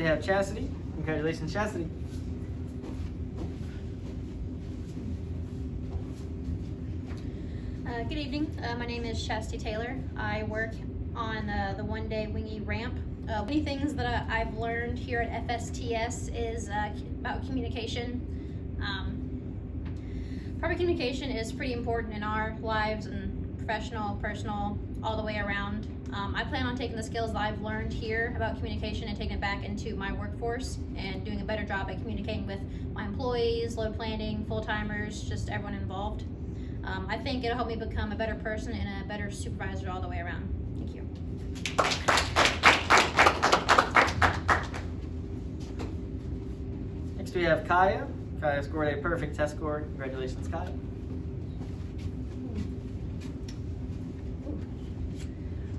have Chastity. Congratulations, Chastity. Good evening. My name is Chastity Taylor. I work on the one-day wingy ramp. Many things that I've learned here at FSTS is about communication. Proper communication is pretty important in our lives, and professional, personal, all the way around. I plan on taking the skills that I've learned here about communication and taking it back into my workforce and doing a better job at communicating with my employees, load planning, full-timers, just everyone involved. I think it'll help me become a better person and a better supervisor all the way around. Thank you. Next we have Kaya. Kaya scored a perfect test score. Congratulations, Kaya.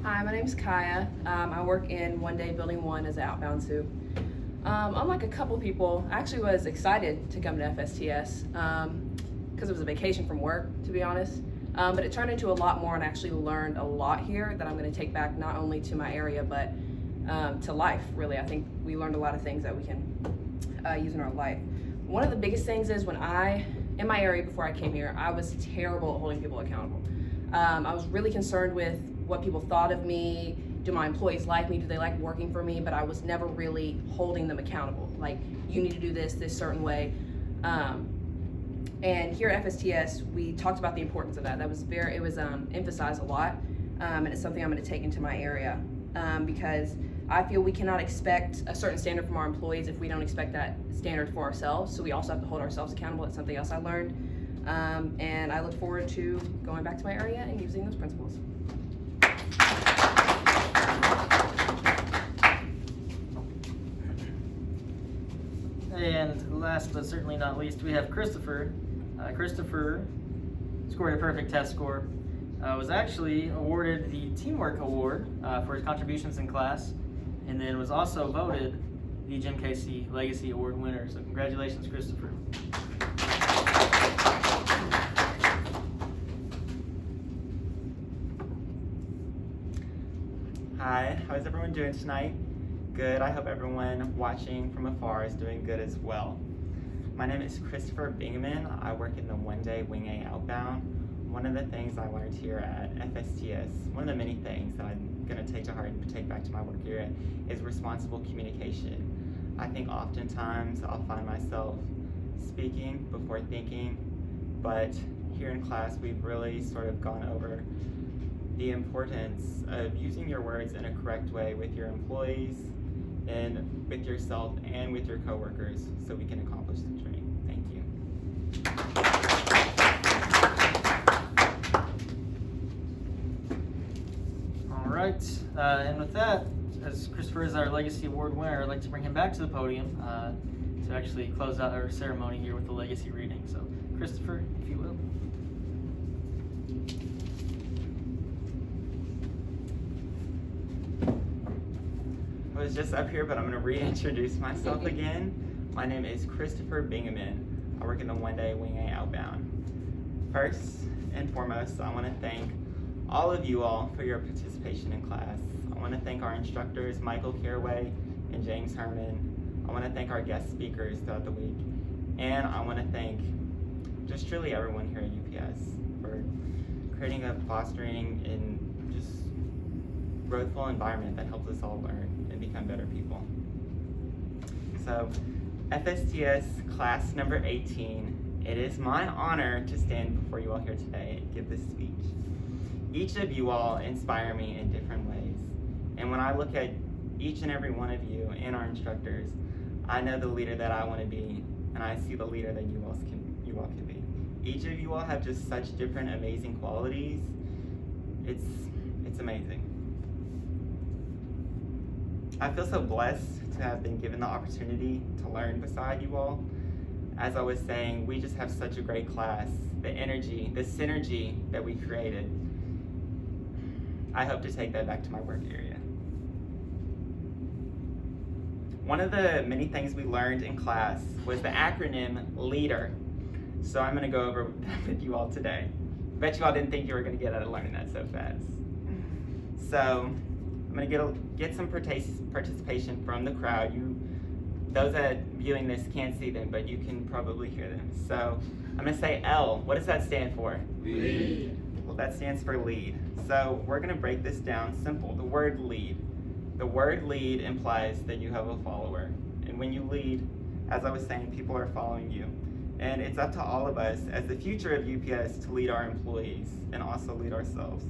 Hi, my name is Kaya. I work in One Day Building 1 as an outbound soup. Unlike a couple people, I actually was excited to come to FSTS because it was a vacation from work, to be honest. But it turned into a lot more, and I actually learned a lot here that I'm going to take back not only to my area, but to life, really. I think we learned a lot of things that we can use in our life. One of the biggest things is in my area before I came here, I was terrible at holding people accountable. I was really concerned with what people thought of me. Do my employees like me? Do they like working for me? But I was never really holding them accountable. Like, you need to do this certain way. And here at FSTS, we talked about the importance of that. It was emphasized a lot, and it's something I'm going to take into my area because I feel we cannot expect a certain standard from our employees if we don't expect that standard for ourselves. So we also have to hold ourselves accountable. That's something else I learned, and I look forward to going back to my area and using those principles. And last but certainly not least, we have Christopher. Christopher scored a perfect test score. Was actually awarded the Teamwork Award for his contributions in class, and then was also voted the Jim Casey Legacy Award winner. So congratulations, Christopher. Hi, how is everyone doing tonight? Good. I hope everyone watching from afar is doing good as well. My name is Christopher Bingaman. I work in the One Day Wing A Outbound. One of the things I learned here at FSTS, one of the many things that I'm going to take to heart and take back to my work area, is responsible communication. I think oftentimes I'll find myself speaking before thinking, but here in class we've really sort of gone over the importance of using your words in a correct way with your employees and with yourself and with your coworkers so we can accomplish the dream. Thank you. All right, and with that, as Christopher is our Legacy Award winner, I'd like to bring him back to the podium to actually close out our ceremony here with the Legacy reading. So, Christopher, if you will. I was just up here, but I'm going to reintroduce myself again. My name is Christopher Bingaman. I work in the One Day Wing A Outbound. First and foremost, I want to thank all of you all for your participation in class. I want to thank our instructors, Michael Caraway and James Herman. I want to thank our guest speakers throughout the week. And I want to thank just truly everyone here at UPS for creating a fostering and just growthful environment that helps us all learn and become better people. So, FSTS class number 18, it is my honor to stand before you all here today and give this speech. Each of you all inspire me in different ways. And when I look at each and every one of you and our instructors, I know the leader that I want to be, and I see the leader that you all can be. Each of you all have just such different amazing qualities. It's amazing. I feel so blessed to have been given the opportunity to learn beside you all. As I was saying, we just have such a great class. The energy, the synergy that we created. I hope to take that back to my work area. One of the many things we learned in class was the acronym LEADER. So I'm going to go over that with you all today. Bet you all didn't think you were going to get out of learning that so fast. So I'm going to get some participation from the crowd. You those that viewing this can't see them, but you can probably hear them. So I'm gonna say L. What does that stand for? Lead. Well, that stands for lead. So we're gonna break this down simple. The word lead. The word lead implies that you have a follower. And when you lead, as I was saying, people are following you. And it's up to all of us as the future of UPS to lead our employees and also lead ourselves.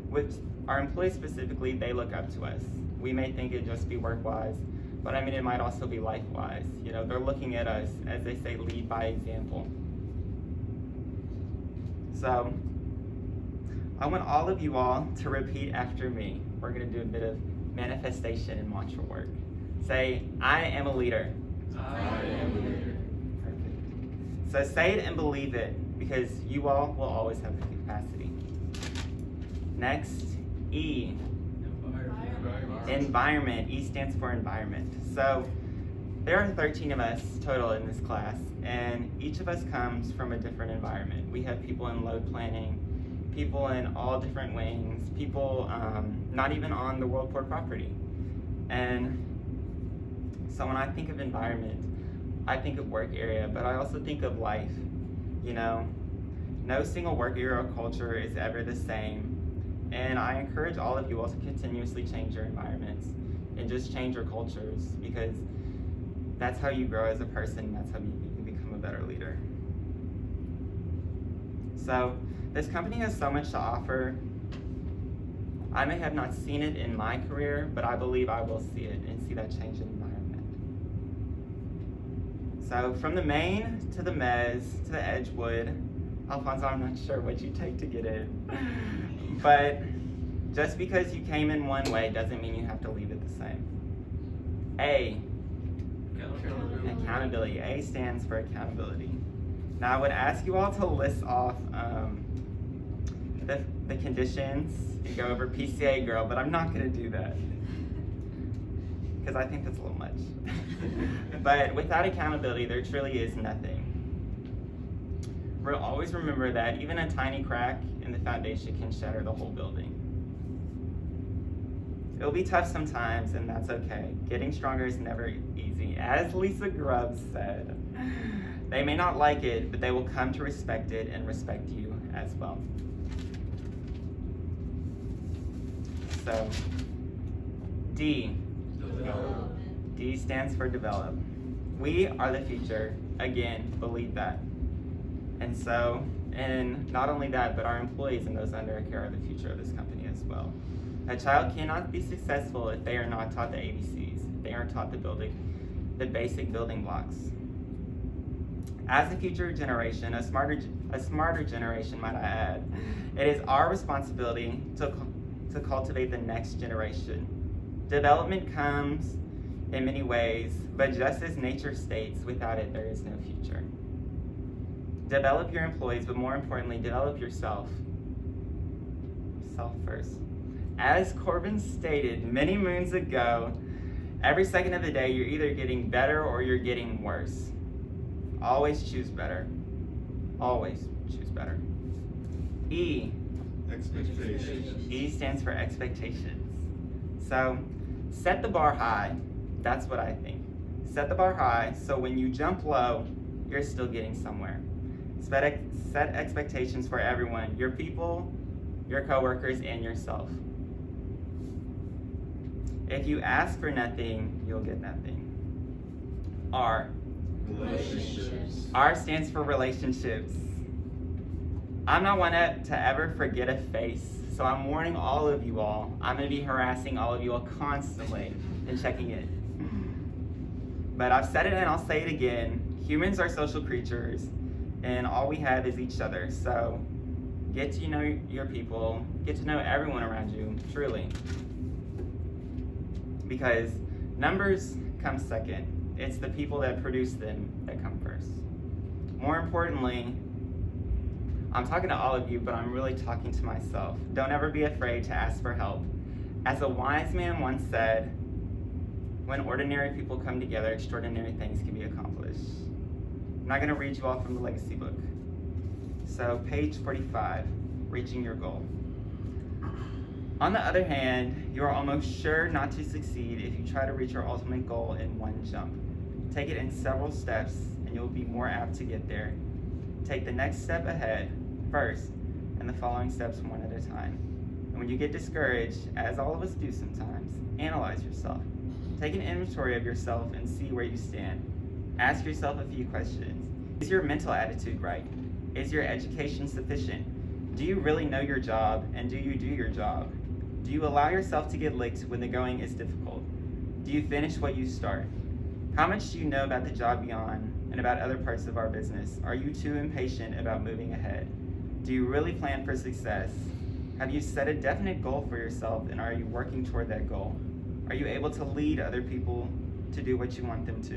With our employees specifically, they look up to us. We may think it'd just be work-wise, but I mean, it might also be life-wise. You know, they're looking at us, as they say, lead by example. So, I want all of you all to repeat after me. We're gonna do a bit of manifestation and mantra work. Say, I am a leader. I am a leader. Perfect. So say it and believe it, because you all will always have the capacity. Next, E. Environment. E stands for environment. So there are 13 of us total in this class, and each of us comes from a different environment. We have people in load planning, people in all different wings, people not even on the WorldPort property. And so when I think of environment, I think of work area, but I also think of life. You know, no single work area or culture is ever the same. And I encourage all of you all to continuously change your environments and just change your cultures, because that's how you grow as a person. That's how you can become a better leader. So this company has so much to offer. I may have not seen it in my career, but I believe I will see it and see that change in environment. So from the main to the mezz to the Edgewood, Alfonso, I'm not sure what you take to get in. But just because you came in one way doesn't mean you have to leave it the same. A. Accountability. A stands for accountability. Now I would ask you all to list off the conditions and go over PCA girl, but I'm not going to do that because I think that's a little much. But without accountability, there truly is nothing. We'll always remember that even a tiny crack in the foundation can shatter the whole building. It'll be tough sometimes, and that's okay. Getting stronger is never easy. As Lisa Grubbs said, they may not like it, but they will come to respect it and respect you as well. So, D. Develop. D stands for develop. We are the future. Again, believe that. And so, and not only that, but our employees and those under our care are the future of this company as well. A child cannot be successful if they are not taught the ABCs. They aren't taught the basic building blocks. As a future generation, a smarter generation, might I add, it is our responsibility to cultivate the next generation. Development comes in many ways, but just as nature states, without it, there is no future. Develop your employees, but more importantly, develop yourself. Self first. As Corbin stated many moons ago, every second of the day, you're either getting better or you're getting worse. Always choose better. Always choose better. E. Expectations. E stands for expectations. So, set the bar high. That's what I think. Set the bar high so when you jump low, you're still getting somewhere. Set expectations for everyone, your people, your coworkers, and yourself. If you ask for nothing, you'll get nothing. R. Relationships. R stands for relationships. I'm not one to ever forget a face, so I'm warning all of you all. I'm going to be harassing all of you all constantly and checking it. But I've said it and I'll say it again. Humans are social creatures, and all we have is each other. So get to know your people, get to know everyone around you, truly. Because numbers come second. It's the people that produce them that come first. More importantly, I'm talking to all of you, but I'm really talking to myself. Don't ever be afraid to ask for help. As a wise man once said, when ordinary people come together, extraordinary things can be accomplished. I'm not going to read you all from the legacy book. So, page 45, reaching your goal. On the other hand, you are almost sure not to succeed if you try to reach your ultimate goal in one jump. Take it in several steps and you'll be more apt to get there. Take the next step ahead first and the following steps one at a time. And when you get discouraged, as all of us do sometimes, analyze yourself. Take an inventory of yourself and see where you stand. Ask yourself a few questions. Is your mental attitude right? Is your education sufficient? Do you really know your job, and do you do your job? Do you allow yourself to get licked when the going is difficult? Do you finish what you start? How much do you know about the job beyond and about other parts of our business? Are you too impatient about moving ahead? Do you really plan for success? Have you set a definite goal for yourself, and are you working toward that goal? Are you able to lead other people to do what you want them to?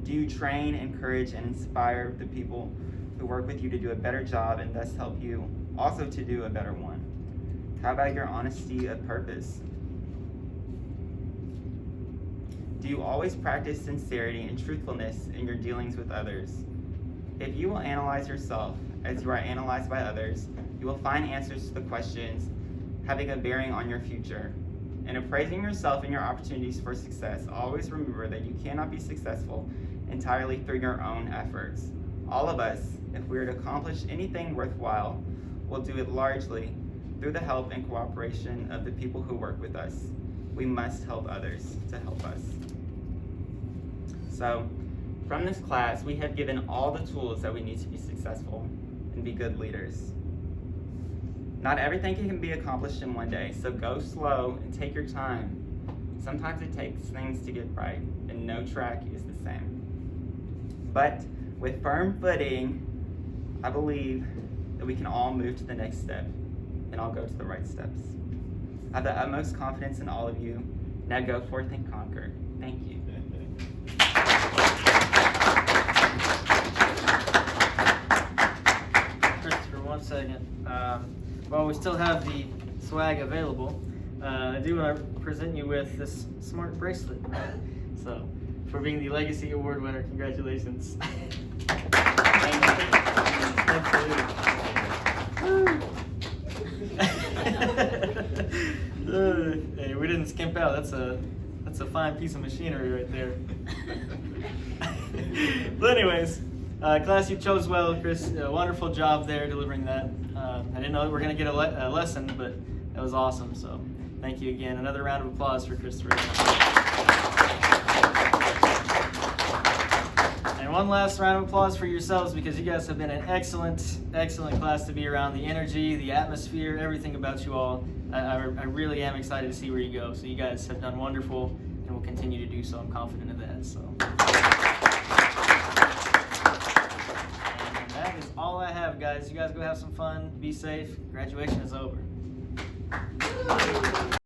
Do you train, encourage, and inspire the people who work with you to do a better job and thus help you also to do a better one? How about your honesty of purpose? Do you always practice sincerity and truthfulness in your dealings with others? If you will analyze yourself as you are analyzed by others, you will find answers to the questions having a bearing on your future. In appraising yourself and your opportunities for success, always remember that you cannot be successful entirely through your own efforts. All of us, if we are to accomplish anything worthwhile, will do it largely through the help and cooperation of the people who work with us. We must help others to help us. So, from this class, we have given all the tools that we need to be successful and be good leaders. Not everything can be accomplished in one day, so go slow and take your time. Sometimes it takes things to get right, and no track is the same. But with firm footing, I believe that we can all move to the next step, and all go to the right steps. I have the utmost confidence in all of you. Now go forth and conquer. Thank you. Christopher, 1 second. While we still have the swag available, I do want to present you with this smart bracelet. So, for being the Legacy Award winner, congratulations. Hey, we didn't skimp out. That's a fine piece of machinery right there. But anyways, class, you chose well, Chris. Wonderful job there delivering that. I didn't know we were going to get a lesson, but that was awesome. So thank you again. Another round of applause for Christopher. And one last round of applause for yourselves, because you guys have been an excellent, excellent class to be around. The energy, the atmosphere, everything about you all. I really am excited to see where you go. So you guys have done wonderful and will continue to do so. I'm confident of that. So. And that is all I have, guys. You guys go have some fun. Be safe. Graduation is over.